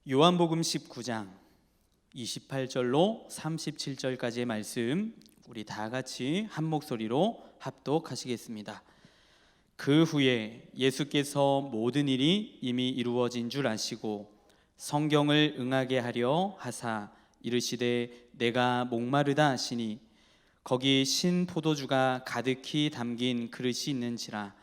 요한복음 19장 28절로 37절까지의 말씀 우리 다 같이 한 목소리로 합독하시겠습니다. 그 후에 예수께서 모든 일이 이미 이루어진 줄 아시고 성경을 응하게 하려 하사 이르시되 내가 목마르다 하시니 거기 신 포도주가 가득히 담긴 그릇이 있는지라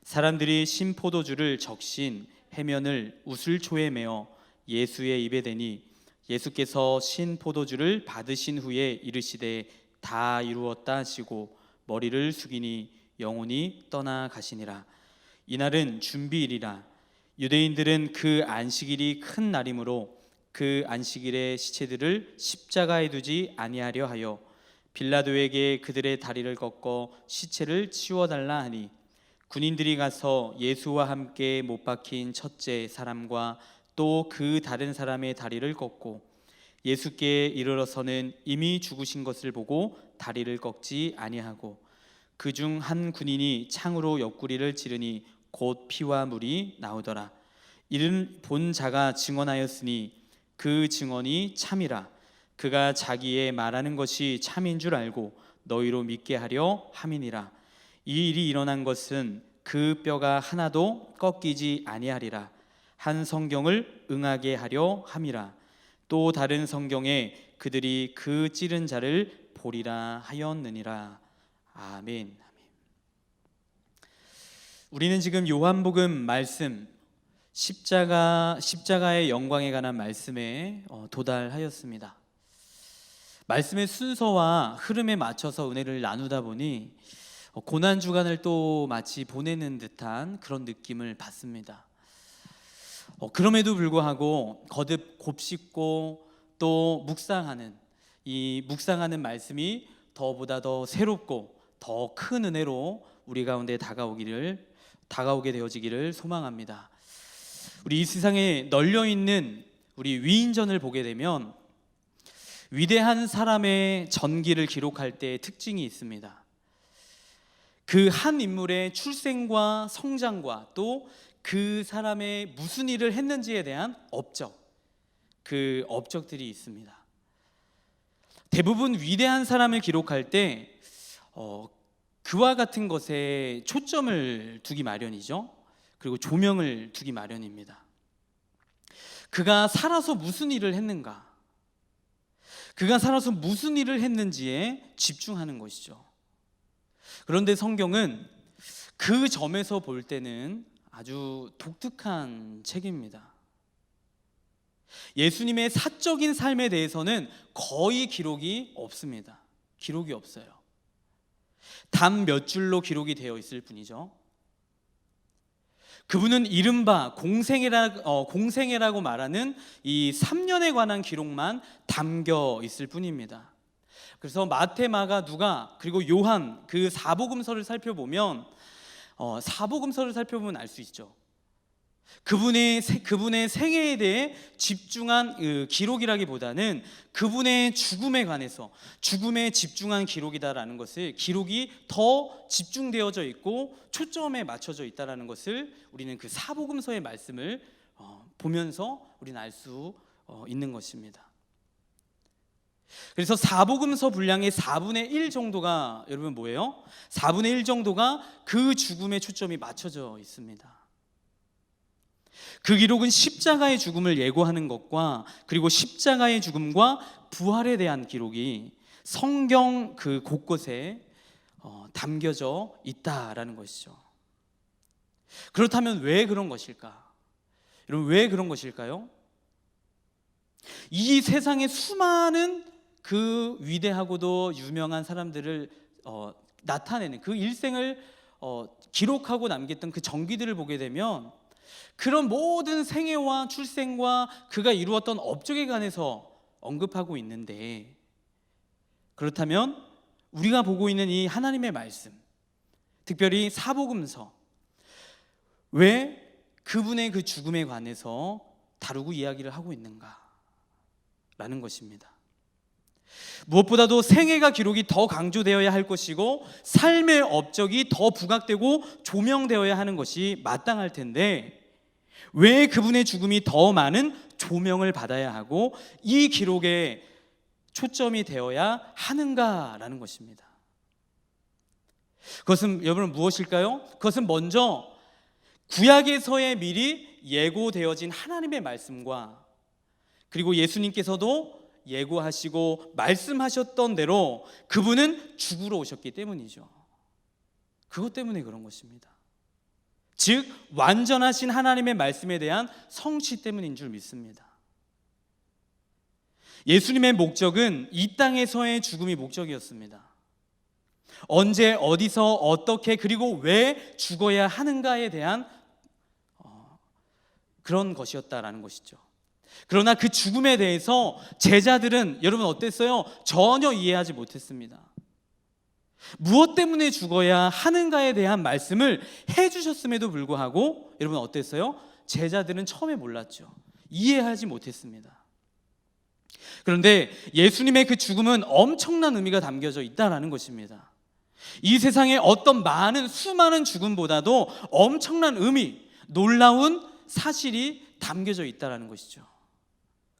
사람들이 신 포도주를 적신 해면을 우슬초에 메어 예수의 입에 대니 예수께서 신 포도주를 받으신 후에 이르시되 다 이루었다 하시고 머리를 숙이니 영혼이 떠나가시니라. 이날은 준비일이라. 유대인들은 그 안식일이 큰 날이므로 그 안식일에 시체들을 십자가에 두지 아니하려 하여 빌라도에게 그들의 다리를 꺾어 시체를 치워달라 하니 군인들이 가서 예수와 함께 못 박힌 첫째 사람과 또 그 다른 사람의 다리를 꺾고 예수께 이르러서는 이미 죽으신 것을 보고 다리를 꺾지 아니하고 그중 한 군인이 창으로 옆구리를 찌르니 곧 피와 물이 나오더라. 이는 본 자가 증언하였으니 그 증언이 참이라. 그가 자기의 말하는 것이 참인 줄 알고 너희로 믿게 하려 함이니라. 이 일이 일어난 것은 그 뼈가 하나도 꺾이지 아니하리라. 한 성경을 응하게 하려 함이라. 또 다른 성경에 그들이 그 찌른 자를 보리라 하였느니라. 아멘. 우리는 지금 요한복음 말씀 십자가의 영광에 관한 말씀에 도달하였습니다. 말씀의 순서와 흐름에 맞춰서 은혜를 나누다 보니 고난 주간을 또 마치 보내는 듯한 그런 느낌을 받습니다. 그럼에도 불구하고 거듭 곱씹고 또 묵상하는 이 묵상하는 말씀이 더보다 더 새롭고 더 큰 은혜로 우리 가운데 다가오게 되어지기를 소망합니다. 우리 이 세상에 널려 있는 우리 위인전을 보게 되면 위대한 사람의 전기를 기록할 때 특징이 있습니다. 그 한 인물의 출생과 성장과 또 그 사람의 무슨 일을 했는지에 대한 업적, 그 업적들이 있습니다. 대부분 위대한 사람을 기록할 때 그와 같은 것에 초점을 두기 마련이죠. 그리고 조명을 두기 마련입니다. 그가 살아서 무슨 일을 했는가, 그가 살아서 무슨 일을 했는지에 집중하는 것이죠. 그런데 성경은 그 점에서 볼 때는 아주 독특한 책입니다. 예수님의 사적인 삶에 대해서는 거의 기록이 없습니다. 기록이 없어요. 단 몇 줄로 기록이 되어 있을 뿐이죠. 그분은 이른바 공생애라고 말하는 이 3년에 관한 기록만 담겨 있을 뿐입니다. 그래서 마태, 마가, 누가 그리고 요한 그 사복음서를 살펴보면 알 수 있죠. 그분의 생애에 대해 집중한 기록이라기보다는 그분의 죽음에 관해서 죽음에 집중한 기록이다라는 것을, 기록이 더 집중되어져 있고 초점에 맞춰져 있다라는 것을 우리는 그 사복음서의 말씀을 보면서 우리는 알 수 있는 것입니다. 그래서 사복음서 분량의 4분의 1 정도가 여러분 뭐예요? 4분의 1 정도가 그 죽음에 초점이 맞춰져 있습니다. 그 기록은 십자가의 죽음을 예고하는 것과 그리고 십자가의 죽음과 부활에 대한 기록이 성경 그 곳곳에 담겨져 있다라는 것이죠. 그렇다면 왜 그런 것일까? 여러분, 왜 그런 것일까요? 이 세상의 수많은 그 위대하고도 유명한 사람들을 나타내는 그 일생을 기록하고 남겼던 그 전기들을 보게 되면 그런 모든 생애와 출생과 그가 이루었던 업적에 관해서 언급하고 있는데, 그렇다면 우리가 보고 있는 이 하나님의 말씀, 특별히 사복음서, 왜 그분의 그 죽음에 관해서 다루고 이야기를 하고 있는가? 라는 것입니다. 무엇보다도 생애가 기록이 더 강조되어야 할 것이고 삶의 업적이 더 부각되고 조명되어야 하는 것이 마땅할 텐데 왜 그분의 죽음이 더 많은 조명을 받아야 하고 이 기록에 초점이 되어야 하는가라는 것입니다. 그것은 여러분 무엇일까요? 그것은 먼저 구약에서의 미리 예고되어진 하나님의 말씀과 그리고 예수님께서도 예고하시고 말씀하셨던 대로 그분은 죽으러 오셨기 때문이죠. 그것 때문에 그런 것입니다. 즉 완전하신 하나님의 말씀에 대한 성취 때문인 줄 믿습니다. 예수님의 목적은 이 땅에서의 죽음이 목적이었습니다. 언제 어디서 어떻게 그리고 왜 죽어야 하는가에 대한 그런 것이었다라는 것이죠. 그러나 그 죽음에 대해서 제자들은 여러분 어땠어요? 전혀 이해하지 못했습니다. 무엇 때문에 죽어야 하는가에 대한 말씀을 해주셨음에도 불구하고 여러분 어땠어요? 제자들은 처음에 몰랐죠. 이해하지 못했습니다. 그런데 예수님의 그 죽음은 엄청난 의미가 담겨져 있다는 것입니다. 이 세상에 어떤 수많은 죽음보다도 엄청난 의미, 놀라운 사실이 담겨져 있다는 것이죠.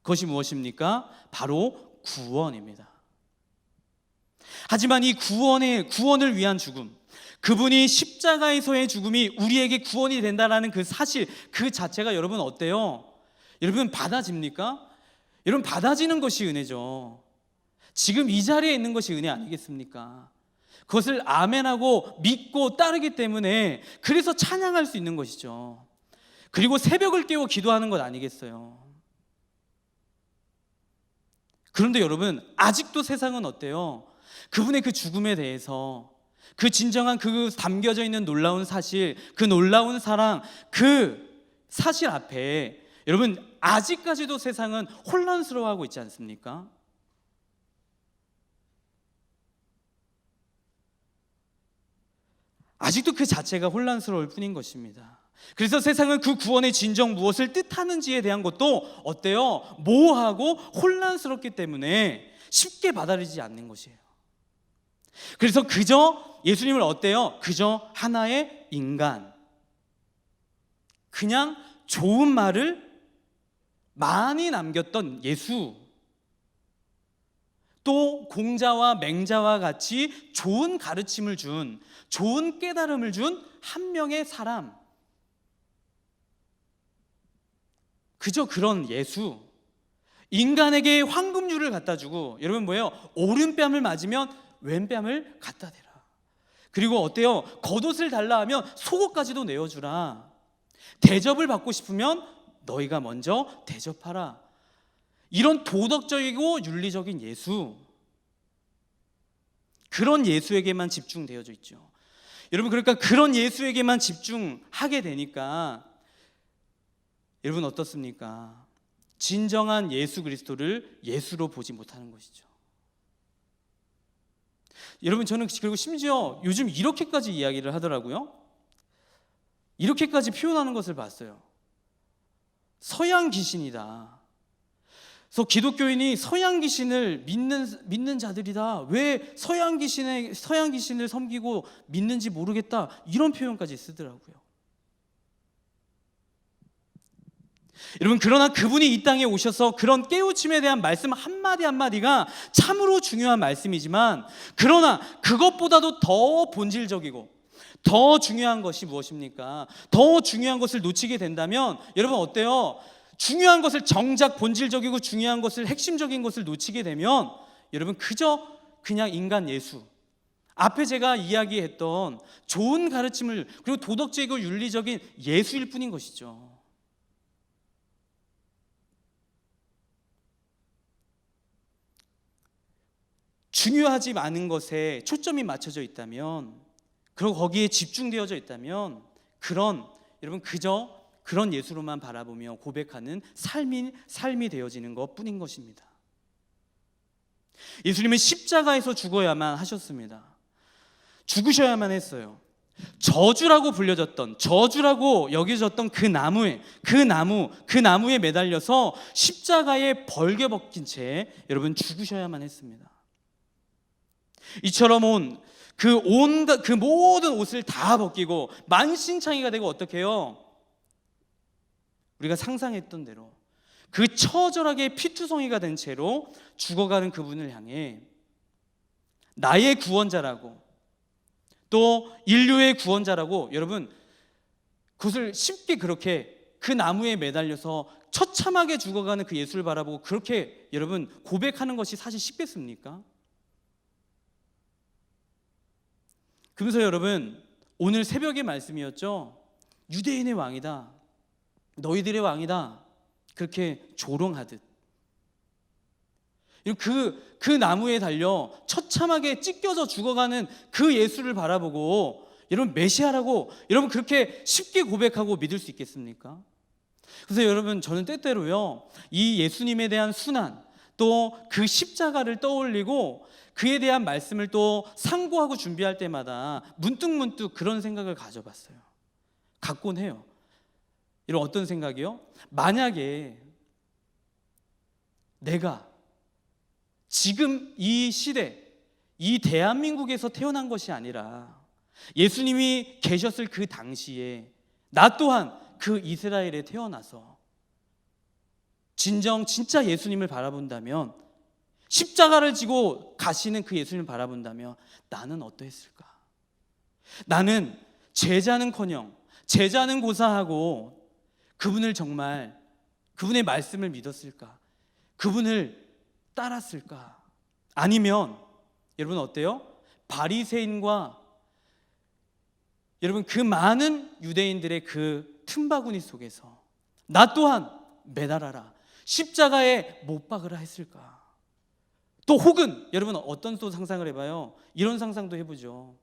그것이 무엇입니까? 바로 구원입니다. 하지만 이 구원을 위한 죽음, 그분이 십자가에서의 죽음이 우리에게 구원이 된다는 그 사실 그 자체가 여러분 어때요? 여러분 받아집니까? 여러분 받아지는 것이 은혜죠. 지금 이 자리에 있는 것이 은혜 아니겠습니까? 그것을 아멘하고 믿고 따르기 때문에 그래서 찬양할 수 있는 것이죠. 그리고 새벽을 깨워 기도하는 것 아니겠어요? 그런데 여러분 아직도 세상은 어때요? 그분의 그 죽음에 대해서 그 진정한 그 담겨져 있는 놀라운 사실, 그 놀라운 사랑, 그 사실 앞에 여러분 아직까지도 세상은 혼란스러워하고 있지 않습니까? 아직도 그 자체가 혼란스러울 뿐인 것입니다. 그래서 세상은 그 구원의 진정 무엇을 뜻하는지에 대한 것도 어때요? 모호하고 혼란스럽기 때문에 쉽게 받아들이지 않는 것이에요. 그래서 그저 예수님을 어때요? 그저 하나의 인간, 그냥 좋은 말을 많이 남겼던 예수, 또 공자와 맹자와 같이 좋은 가르침을 준, 좋은 깨달음을 준 한 명의 사람, 그저 그런 예수, 인간에게 황금률을 갖다 주고 여러분 뭐예요? 오른뺨을 맞으면 왼뺨을 갖다 대라. 그리고 어때요? 겉옷을 달라 하면 속옷까지도 내어주라. 대접을 받고 싶으면 너희가 먼저 대접하라. 이런 도덕적이고 윤리적인 예수, 그런 예수에게만 집중되어져 있죠. 여러분 그러니까 그런 예수에게만 집중하게 되니까 여러분 어떻습니까? 진정한 예수 그리스도를 예수로 보지 못하는 것이죠. 여러분 저는 그리고 심지어 요즘 이렇게까지 이야기를 하더라고요. 이렇게까지 표현하는 것을 봤어요. 서양 귀신이다. 그래서 기독교인이 서양 귀신을 믿는 자들이다. 왜 서양 귀신을 섬기고 믿는지 모르겠다. 이런 표현까지 쓰더라고요. 여러분 그러나 그분이 이 땅에 오셔서 그런 깨우침에 대한 말씀 한마디 한마디가 참으로 중요한 말씀이지만 그러나 그것보다도 더 본질적이고 더 중요한 것이 무엇입니까? 더 중요한 것을 놓치게 된다면 여러분 어때요? 중요한 것을 정작 본질적이고 중요한 것을 핵심적인 것을 놓치게 되면 여러분 그냥 인간 예수, 앞에 제가 이야기했던 좋은 가르침을 그리고 도덕적이고 윤리적인 예수일 뿐인 것이죠. 중요하지 않은 것에 초점이 맞춰져 있다면 그리고 거기에 집중되어져 있다면 여러분 그저 그런 예수로만 바라보며 고백하는 삶이 되어지는 것 뿐인 것입니다. 예수님은 십자가에서 죽어야만 하셨습니다. 죽으셔야만 했어요. 저주라고 불려졌던, 저주라고 여겨졌던 그 나무에 매달려서 십자가에 벌게벗긴 채 여러분 죽으셔야만 했습니다. 이처럼 그 모든 옷을 다 벗기고 만신창이가 되고 어떻게 해요? 우리가 상상했던 대로 그 처절하게 피투성이가 된 채로 죽어가는 그분을 향해 나의 구원자라고, 또 인류의 구원자라고, 여러분 그것을 쉽게 그렇게 그 나무에 매달려서 처참하게 죽어가는 그 예수를 바라보고 그렇게 여러분 고백하는 것이 사실 쉽겠습니까? 그러면서 여러분 오늘 새벽의 말씀이었죠. 유대인의 왕이다, 너희들의 왕이다, 그렇게 조롱하듯 그 나무에 달려 처참하게 찢겨져 죽어가는 그 예수를 바라보고 여러분 메시아라고 여러분 그렇게 쉽게 고백하고 믿을 수 있겠습니까? 그래서 여러분 저는 때때로요 이 예수님에 대한 순환, 또 그 십자가를 떠올리고 그에 대한 말씀을 또 상고하고 준비할 때마다 문득문득 그런 생각을 가져봤어요. 갖곤 해요. 이런 어떤 생각이요? 만약에 내가 지금 이 시대, 이 대한민국에서 태어난 것이 아니라 예수님이 계셨을 그 당시에 나 또한 그 이스라엘에 태어나서 진짜 예수님을 바라본다면, 십자가를 지고 가시는 그 예수님을 바라본다면 나는 어떠했을까? 나는 제자는커녕 제자는 고사하고 그분을 정말 그분의 말씀을 믿었을까? 그분을 따랐을까? 아니면 여러분 어때요? 바리새인과 여러분 그 많은 유대인들의 그 틈바구니 속에서 나 또한 매달아라, 십자가에 못 박으라 했을까? 또 혹은 여러분 어떤 또 상상을 해봐요. 이런 상상도 해보죠.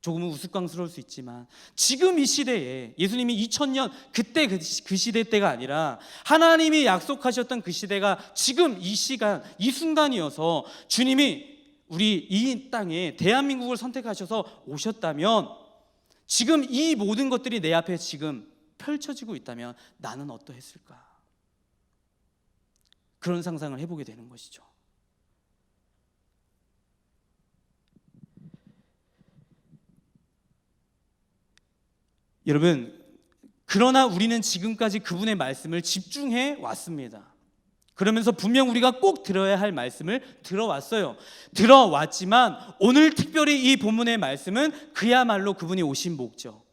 조금은 우스꽝스러울 수 있지만 지금 이 시대에 예수님이 2000년 그때 그 시대 때가 아니라 하나님이 약속하셨던 그 시대가 지금 이 시간 이 순간이어서 주님이 우리 이 땅에 대한민국을 선택하셔서 오셨다면 지금 이 모든 것들이 내 앞에 지금 펼쳐지고 있다면 나는 어떠했을까? 그런 상상을 해보게 되는 것이죠. 여러분, 그러나 우리는 지금까지 그분의 말씀을 집중해 왔습니다. 그러면서 분명 우리가 꼭 들어야 할 말씀을 들어왔어요. 들어왔지만 오늘 특별히 이 본문의 말씀은 그야말로 그분이 오신 목적,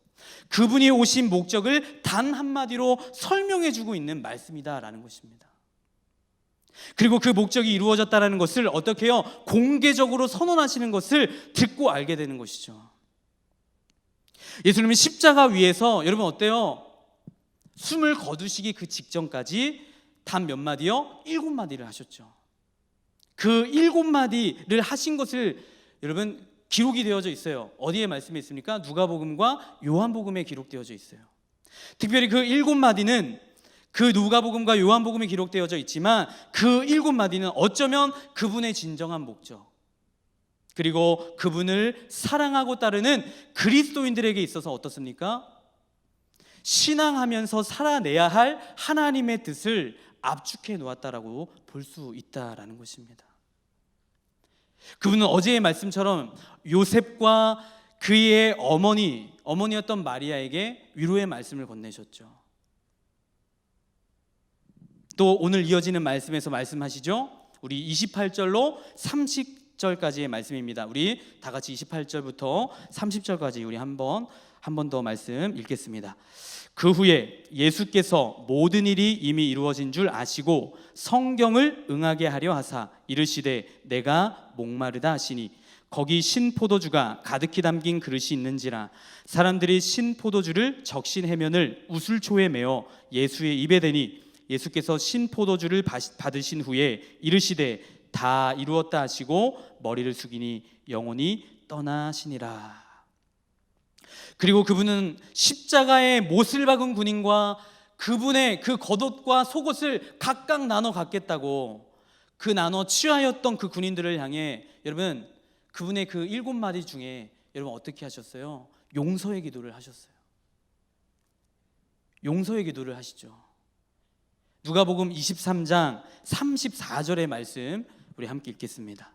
그분이 오신 목적을 단 한마디로 설명해 주고 있는 말씀이다라는 것입니다. 그리고 그 목적이 이루어졌다는 것을 어떻게 해요? 공개적으로 선언하시는 것을 듣고 알게 되는 것이죠. 예수님이 십자가 위에서 여러분 어때요? 숨을 거두시기 그 직전까지 단 몇 마디요? 7마디를 하셨죠. 그 7마디를 하신 것을 여러분 기록이 되어져 있어요. 어디에 말씀이 있습니까? 누가복음과 요한복음에 기록되어져 있어요. 특별히 그 7마디는 그 누가복음과 요한복음에 기록되어져 있지만 그 7마디는 어쩌면 그분의 진정한 목적, 그리고 그분을 사랑하고 따르는 그리스도인들에게 있어서 어떻습니까? 신앙하면서 살아내야 할 하나님의 뜻을 압축해 놓았다라고 볼 수 있다라는 것입니다. 그분은 어제의 말씀처럼 요셉과 그의 어머니였던 마리아에게 위로의 말씀을 건네셨죠. 또 오늘 이어지는 말씀에서 말씀하시죠. 우리 28절로 30절까지의 말씀입니다. 우리 다 같이 28절부터 30절까지 우리 한 번 더 말씀 읽겠습니다. 그 후에 예수께서 모든 일이 이미 이루어진 줄 아시고 성경을 응하게 하려 하사 이르시되 내가 목마르다 하시니 거기 신포도주가 가득히 담긴 그릇이 있는지라 사람들이 신포도주를 적신 해면을 우슬초에 메어 예수의 입에 대니 예수께서 신포도주를 받으신 후에 이르시되 다 이루었다 하시고 머리를 숙이니 영혼이 떠나시니라. 그리고 그분은 십자가에 못을 박은 군인과 그분의 그 겉옷과 속옷을 각각 나눠 갖겠다고 그 나눠 취하였던 그 군인들을 향해 여러분 그분의 그 7마디 중에 여러분 어떻게 하셨어요? 용서의 기도를 하셨어요. 용서의 기도를 하시죠. 누가복음 23장 34절의 말씀 우리 함께 읽겠습니다.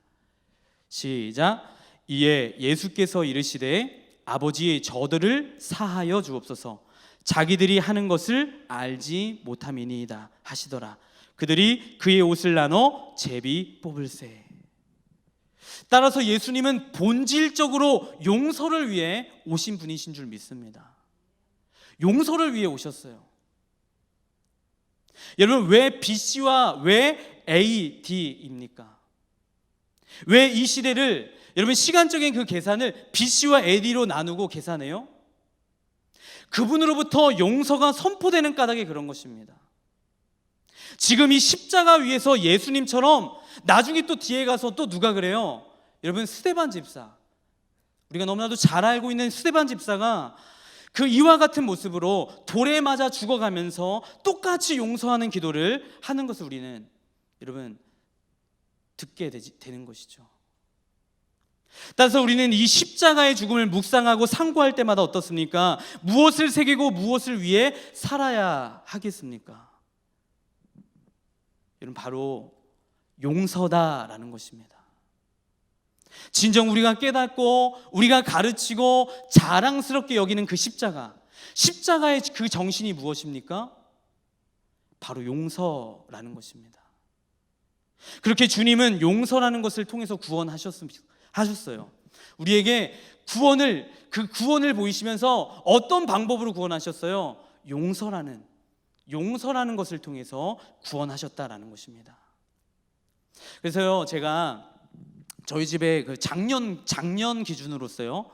시작. 이에 예수께서 이르시되 아버지 저들을 사하여 주옵소서. 자기들이 하는 것을 알지 못함이니이다 하시더라. 그들이 그의 옷을 나눠 제비 뽑을세. 따라서 예수님은 본질적으로 용서를 위해 오신 분이신 줄 믿습니다. 용서를 위해 오셨어요. 여러분, 왜 BC와 왜 AD입니까? 왜 이 시대를, 여러분, 시간적인 그 계산을 BC와 AD로 나누고 계산해요? 그분으로부터 용서가 선포되는 까닭에 그런 것입니다. 지금 이 십자가 위에서 예수님처럼 나중에 또 뒤에 가서 또 누가 그래요? 여러분, 스데반 집사, 우리가 너무나도 잘 알고 있는 스데반 집사가 그 이와 같은 모습으로 돌에 맞아 죽어가면서 똑같이 용서하는 기도를 하는 것을 우리는, 여러분, 듣게 되는 것이죠. 따라서 우리는 이 십자가의 죽음을 묵상하고 상고할 때마다 어떻습니까? 무엇을 새기고 무엇을 위해 살아야 하겠습니까? 여러분, 바로 용서다라는 것입니다. 진정 우리가 깨닫고 우리가 가르치고 자랑스럽게 여기는 그 십자가의 그 정신이 무엇입니까? 바로 용서라는 것입니다. 그렇게 주님은 용서라는 것을 통해서 구원하셨어요. 우리에게 그 구원을 보이시면서 어떤 방법으로 구원하셨어요? 용서라는 것을 통해서 구원하셨다라는 것입니다. 그래서요, 제가 저희 집에 그 작년 기준으로서요,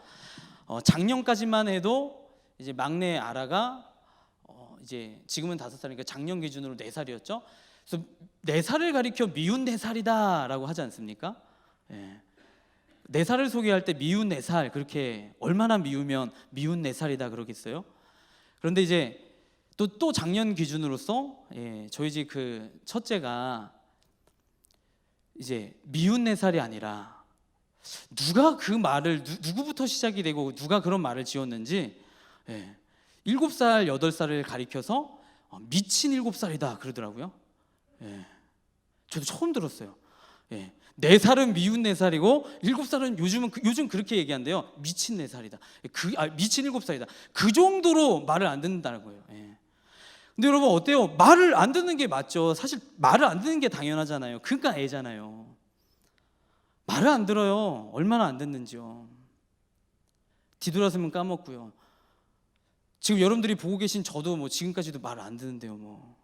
작년까지만 해도 이제 막내 아라가 이제 지금은 5살이니까 작년 기준으로 4살이었죠. 그래서 4살을 가리켜 미운 4살이다라고 하지 않습니까? 예. 4살을 소개할 때 미운 4살, 그렇게 얼마나 미우면 미운 4살이다 그러겠어요? 그런데 이제 또 작년 기준으로서, 저희 집 그 첫째가 이제 미운 4살이 아니라, 누가 그 말을 누구부터 시작이 되고 누가 그런 말을 지었는지, 7살, 8살을 가리켜서 미친 7살이다 그러더라고요. 저도 처음 들었어요. 4살은 미운 4살이고 7살은 요즘 그렇게 얘기한대요. 미친 4살이다. 미친 7살이다. 그 정도로 말을 안 듣는다는 거예요. 근데 여러분, 어때요? 말을 안 듣는 게 맞죠. 사실 말을 안 듣는 게 당연하잖아요. 그러니까 애잖아요. 말을 안 들어요. 얼마나 안 듣는지요. 뒤돌아서면 까먹고요. 지금 여러분들이 보고 계신 저도 뭐 지금까지도 말을 안 듣는데요.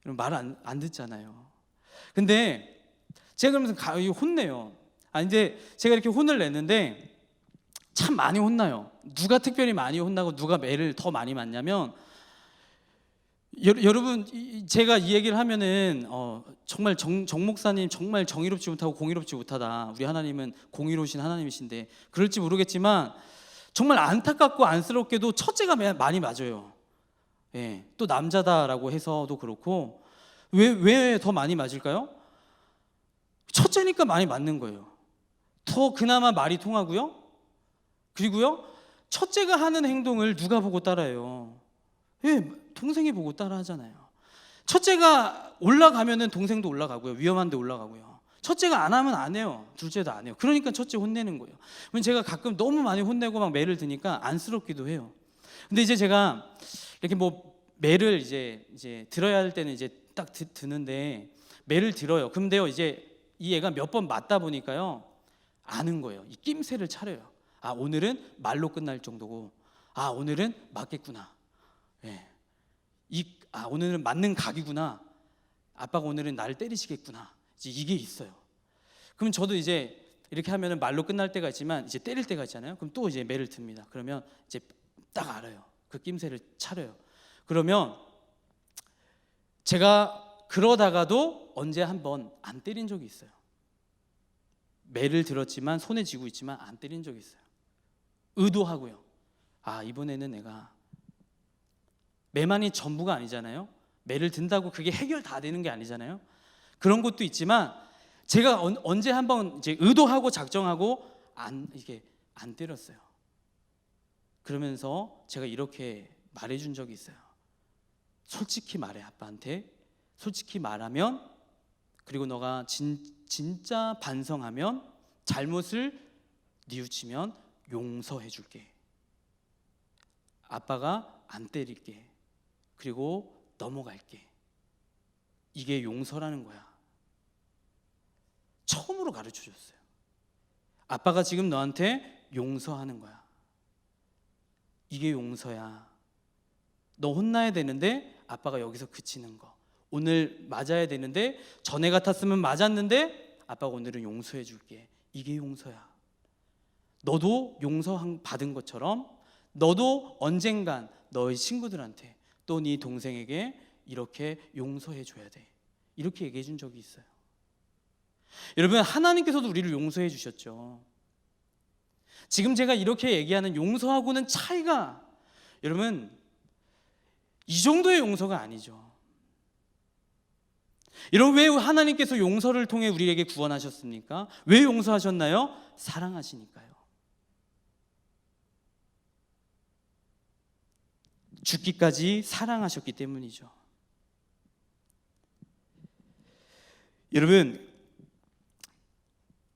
말을 안 듣잖아요. 근데 제가 그러면서 혼내요. 근데 제가 이렇게 혼을 냈는데 참 많이 혼나요. 누가 특별히 많이 혼나고 누가 매를 더 많이 맞냐면, 여러분, 제가 이 얘기를 하면은 정말 정 목사님 정말 정의롭지 못하고 공의롭지 못하다, 우리 하나님은 공의로우신 하나님이신데 그럴지 모르겠지만 정말 안타깝고 안쓰럽게도 첫째가 많이 맞아요. 또 남자다라고 해서도 그렇고. 왜 더 많이 맞을까요? 첫째니까 많이 맞는 거예요. 더 그나마 말이 통하고요. 그리고요, 첫째가 하는 행동을 누가 보고 따라해요? 동생이 보고 따라하잖아요. 첫째가 올라가면은 동생도 올라가고요, 위험한 데 올라가고요. 첫째가 안 하면 안 해요. 둘째도 안 해요. 그러니까 첫째 혼내는 거예요. 제가 가끔 너무 많이 혼내고 막 매를 드니까 안쓰럽기도 해요. 근데 이제 제가 이렇게 뭐 매를 이제 들어야 할 때는 이제 딱 드는데 매를 들어요. 근데요, 이제 이 애가 몇 번 맞다 보니까요, 아는 거예요. 이 낌새를 차려요. 오늘은 말로 끝날 정도고, 오늘은 맞겠구나. 오늘은 맞는 각이구나. 아빠가 오늘은 나를 때리시겠구나. 이제 이게 있어요. 그럼 저도 이제 이렇게 하면은 말로 끝날 때가 있지만 이제 때릴 때가 있잖아요. 그럼 또 이제 매를 듭니다. 그러면 이제 딱 알아요. 그 낌새를 차려요. 그러면 제가 그러다가도 언제 한번 안 때린 적이 있어요. 매를 들었지만 손에 쥐고 있지만 안 때린 적이 있어요. 의도하고요. 이번에는 내가, 매만이 전부가 아니잖아요. 매를 든다고 그게 해결 다 되는 게 아니잖아요. 그런 것도 있지만 제가 언제 한번 이제 의도하고 작정하고 안 때렸어요. 그러면서 제가 이렇게 말해준 적이 있어요. 솔직히 말해, 아빠한테. 솔직히 말하면, 그리고 너가 진짜 반성하면, 잘못을 뉘우치면 용서해 줄게. 아빠가 안 때릴게. 그리고 넘어갈게. 이게 용서라는 거야. 처음으로 가르쳐 줬어요. 아빠가 지금 너한테 용서하는 거야. 이게 용서야. 너 혼나야 되는데 아빠가 여기서 그치는 거. 오늘 맞아야 되는데 전에 같았으면 맞았는데 아빠가 오늘은 용서해 줄게. 이게 용서야. 너도 용서 받은 것처럼 너도 언젠간 너의 친구들한테 또 네 동생에게 이렇게 용서해 줘야 돼. 이렇게 얘기해 준 적이 있어요. 여러분, 하나님께서도 우리를 용서해 주셨죠. 지금 제가 이렇게 얘기하는 용서하고는 차이가, 여러분, 이 정도의 용서가 아니죠. 여러분, 왜 하나님께서 용서를 통해 우리에게 구원하셨습니까? 왜 용서하셨나요? 사랑하시니까요. 죽기까지 사랑하셨기 때문이죠. 여러분,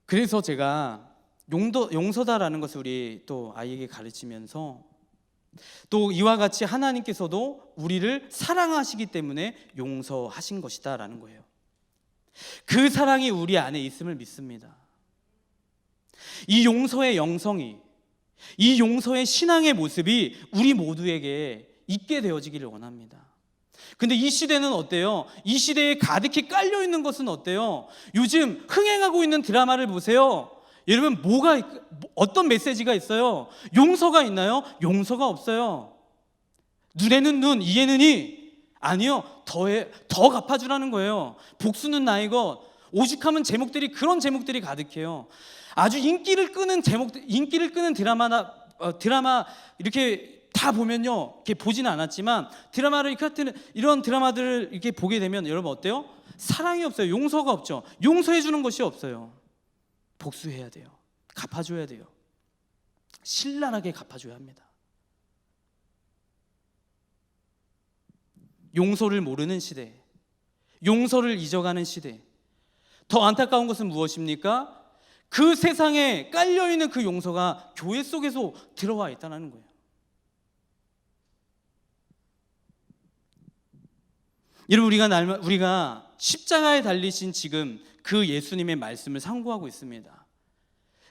그래서 제가 용서다라는 것을 우리 또 아이에게 가르치면서 또 이와 같이 하나님께서도 우리를 사랑하시기 때문에 용서하신 것이다 라는 거예요. 그 사랑이 우리 안에 있음을 믿습니다. 이 용서의 영성이, 이 용서의 신앙의 모습이 우리 모두에게 있게 되어지기를 원합니다. 근데 이 시대는 어때요? 이 시대에 가득히 깔려 있는 것은 어때요? 요즘 흥행하고 있는 드라마를 보세요. 여러분, 어떤 메시지가 있어요? 용서가 있나요? 용서가 없어요. 눈에는 눈, 이에는 이. 아니요, 더 갚아주라는 거예요. 복수는 나의 것. 오죽하면 제목들이, 그런 제목들이 가득해요. 아주 인기를 끄는 드라마 이렇게 다 보면요, 이렇게 보지는 않았지만 이런 드라마들을 이렇게 보게 되면 여러분 어때요? 사랑이 없어요. 용서가 없죠. 용서해 주는 것이 없어요. 복수해야 돼요. 갚아줘야 돼요. 신랄하게 갚아줘야 합니다. 용서를 모르는 시대, 용서를 잊어가는 시대. 더 안타까운 것은 무엇입니까? 그 세상에 깔려있는 그 용서가 교회 속에서 들어와 있다는 거예요. 여러분, 우리가 십자가에 달리신 지금 그 예수님의 말씀을 상고하고 있습니다.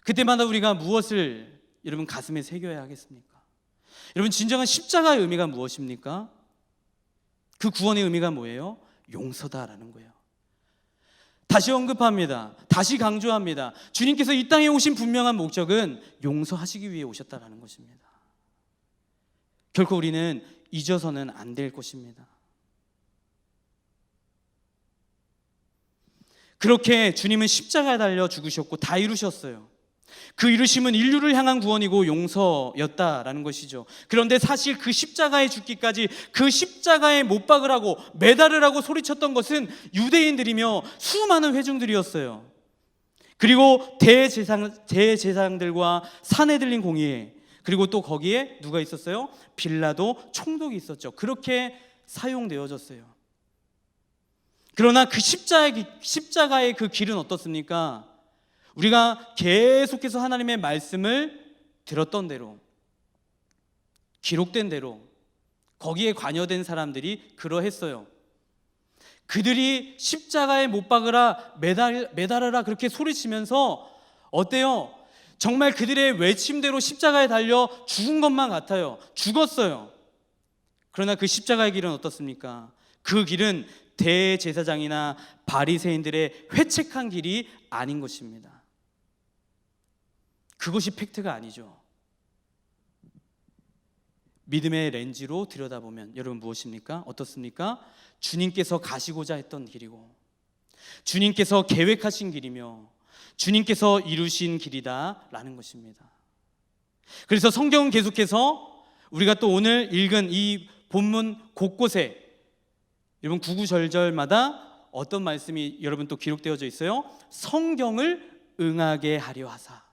그때마다 우리가 무엇을 여러분 가슴에 새겨야 하겠습니까? 여러분, 진정한 십자가의 의미가 무엇입니까? 그 구원의 의미가 뭐예요? 용서다라는 거예요. 다시 언급합니다. 다시 강조합니다. 주님께서 이 땅에 오신 분명한 목적은 용서하시기 위해 오셨다라는 것입니다. 결코 우리는 잊어서는 안 될 것입니다. 그렇게 주님은 십자가에 달려 죽으셨고 다 이루셨어요. 그 이루심은 인류를 향한 구원이고 용서였다라는 것이죠. 그런데 사실 그 십자가에 죽기까지 그 십자가에 못 박으라고 매달으라고 소리쳤던 것은 유대인들이며 수많은 회중들이었어요. 그리고 대제사장들과 산에 들린 공의회, 그리고 또 거기에 누가 있었어요? 빌라도 총독이 있었죠. 그렇게 사용되어졌어요. 그러나 그 십자가의 그 길은 어떻습니까? 우리가 계속해서 하나님의 말씀을 들었던 대로, 기록된 대로 거기에 관여된 사람들이 그러했어요. 그들이 십자가에 못 박으라, 매달아라 그렇게 소리치면서 어때요? 정말 그들의 외침대로 십자가에 달려 죽은 것만 같아요. 죽었어요. 그러나 그 십자가의 길은 어떻습니까? 그 길은 대제사장이나 바리새인들의 회책한 길이 아닌 것입니다. 그것이 팩트가 아니죠. 믿음의 렌즈로 들여다보면 여러분 무엇입니까? 어떻습니까? 주님께서 가시고자 했던 길이고 주님께서 계획하신 길이며 주님께서 이루신 길이다라는 것입니다. 그래서 성경은 계속해서 우리가 또 오늘 읽은 이 본문 곳곳에 여러분 구구절절마다 어떤 말씀이 여러분 또 기록되어져 있어요? 성경을 응하게 하려 하사,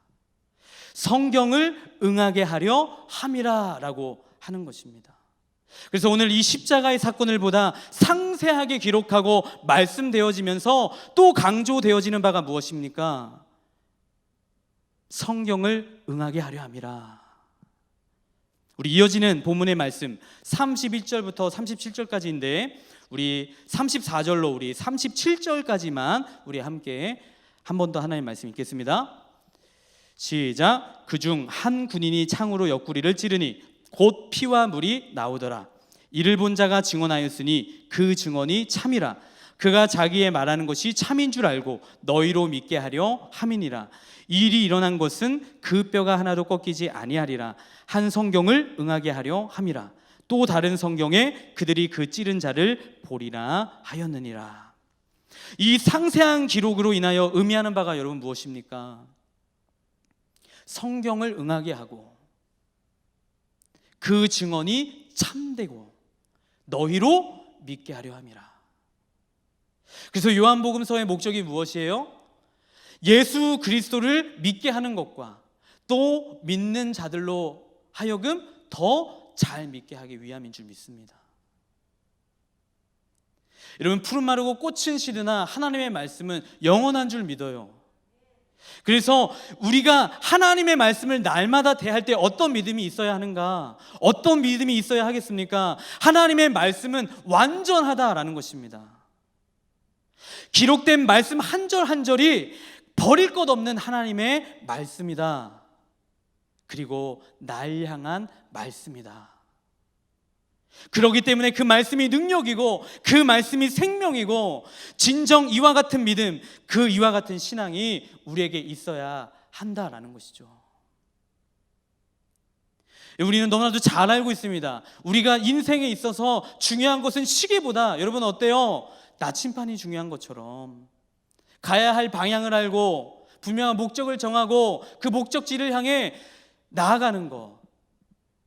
성경을 응하게 하려 함이라라고 하는 것입니다. 그래서 오늘 이 십자가의 사건을 보다 상세하게 기록하고 말씀되어지면서 또 강조되어지는 바가 무엇입니까? 성경을 응하게 하려 함이라. 우리 이어지는 본문의 말씀 31절부터 37절까지인데 우리 34절로 우리 37절까지만 우리 함께 한 번 더 하나님의 말씀 읽겠습니다. 시작. 그중 한 군인이 창으로 옆구리를 찌르니 곧 피와 물이 나오더라. 이를 본 자가 증언하였으니 그 증언이 참이라. 그가 자기의 말하는 것이 참인 줄 알고 너희로 믿게 하려 함이니라. 이 일이 일어난 것은 그 뼈가 하나도 꺾이지 아니하리라. 한 성경을 응하게 하려 함이라. 또 다른 성경에 그들이 그 찌른 자를 보리라 하였느니라. 이 상세한 기록으로 인하여 의미하는 바가 여러분 무엇입니까? 성경을 응하게 하고 그 증언이 참되고 너희로 믿게 하려 함이라. 그래서 요한복음서의 목적이 무엇이에요? 예수 그리스도를 믿게 하는 것과 또 믿는 자들로 하여금 더 잘 믿게 하기 위함인 줄 믿습니다. 여러분, 푸른 마르고 꽃은 시드나 하나님의 말씀은 영원한 줄 믿어요. 그래서 우리가 하나님의 말씀을 날마다 대할 때 어떤 믿음이 있어야 하는가? 어떤 믿음이 있어야 하겠습니까? 하나님의 말씀은 완전하다라는 것입니다. 기록된 말씀 한 절 한 절이 버릴 것 없는 하나님의 말씀이다. 그리고 날 향한 말씀이다. 그렇기 때문에 그 말씀이 능력이고 그 말씀이 생명이고 진정 이와 같은 믿음, 그 이와 같은 신앙이 우리에게 있어야 한다라는 것이죠. 우리는 너무나도 잘 알고 있습니다. 우리가 인생에 있어서 중요한 것은 시계보다 여러분 어때요? 나침반이 중요한 것처럼 가야 할 방향을 알고 분명한 목적을 정하고 그 목적지를 향해 나아가는 것,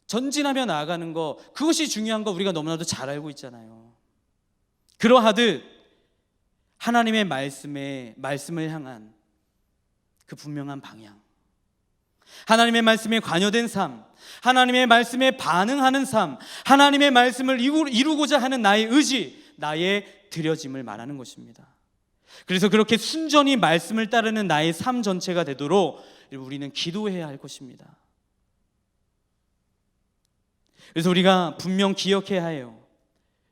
전진하며 나아가는 것, 그것이 중요한 거 우리가 너무나도 잘 알고 있잖아요. 그러하듯 하나님의 말씀을 향한 그 분명한 방향, 하나님의 말씀에 관여된 삶, 하나님의 말씀에 반응하는 삶, 하나님의 말씀을 이루고자 하는 나의 의지, 나의 드려짐을 말하는 것입니다. 그래서 그렇게 순전히 말씀을 따르는 나의 삶 전체가 되도록 우리는 기도해야 할 것입니다. 그래서 우리가 분명 기억해야 해요.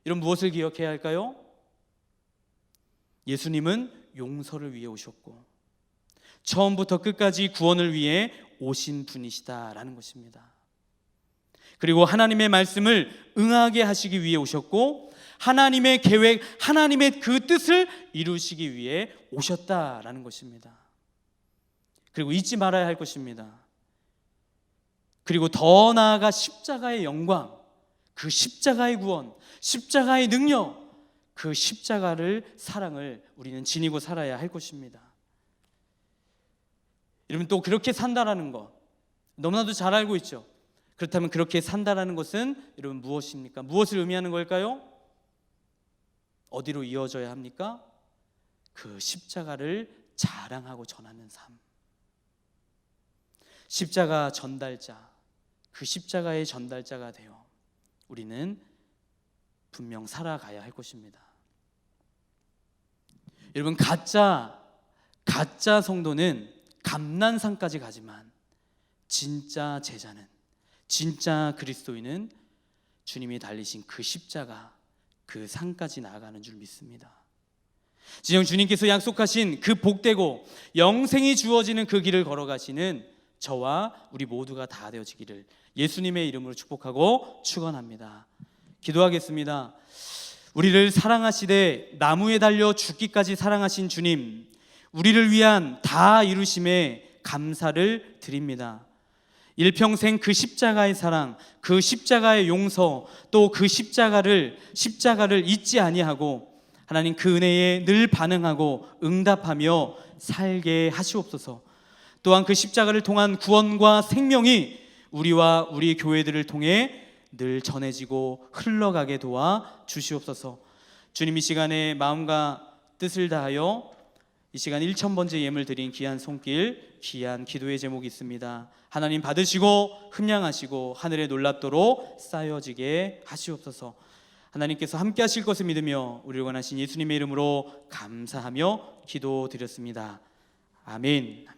이런 무엇을 기억해야 할까요? 예수님은 용서를 위해 오셨고 처음부터 끝까지 구원을 위해 오신 분이시다라는 것입니다. 그리고 하나님의 말씀을 응하게 하시기 위해 오셨고 하나님의 계획, 하나님의 그 뜻을 이루시기 위해 오셨다라는 것입니다. 그리고 잊지 말아야 할 것입니다. 그리고 더 나아가 십자가의 영광, 그 십자가의 구원, 십자가의 능력, 그 십자가를 사랑을 우리는 지니고 살아야 할 것입니다. 여러분, 또 그렇게 산다라는 것 너무나도 잘 알고 있죠. 그렇다면 그렇게 산다라는 것은 여러분 무엇입니까? 무엇을 의미하는 걸까요? 어디로 이어져야 합니까? 그 십자가를 자랑하고 전하는 삶, 십자가 전달자, 그 십자가의 전달자가 되어 우리는 분명 살아가야 할 것입니다. 여러분, 가짜 성도는 감난산까지 가지만 진짜 제자는, 진짜 그리스도인은 주님이 달리신 그 십자가, 그 산까지 나아가는 줄 믿습니다. 진정 주님께서 약속하신 그 복되고 영생이 주어지는 그 길을 걸어가시는 저와 우리 모두가 다 되어지기를 예수님의 이름으로 축복하고 축원합니다. 기도하겠습니다. 우리를 사랑하시되 나무에 달려 죽기까지 사랑하신 주님, 우리를 위한 다 이루심에 감사를 드립니다. 일평생 그 십자가의 사랑, 그 십자가의 용서, 또 그 십자가를 잊지 아니하고 하나님 그 은혜에 늘 반응하고 응답하며 살게 하시옵소서. 또한 그 십자가를 통한 구원과 생명이 우리와 우리 교회들을 통해 늘 전해지고 흘러가게 도와 주시옵소서. 주님, 이 시간에 마음과 뜻을 다하여 이 시간 1000번째 예물 드린 귀한 손길, 귀한 기도의 제목이 있습니다. 하나님 받으시고 흠량하시고 하늘에 놀랍도록 쌓여지게 하시옵소서. 하나님께서 함께 하실 것을 믿으며 우리를 원하신 예수님의 이름으로 감사하며 기도드렸습니다. 아멘.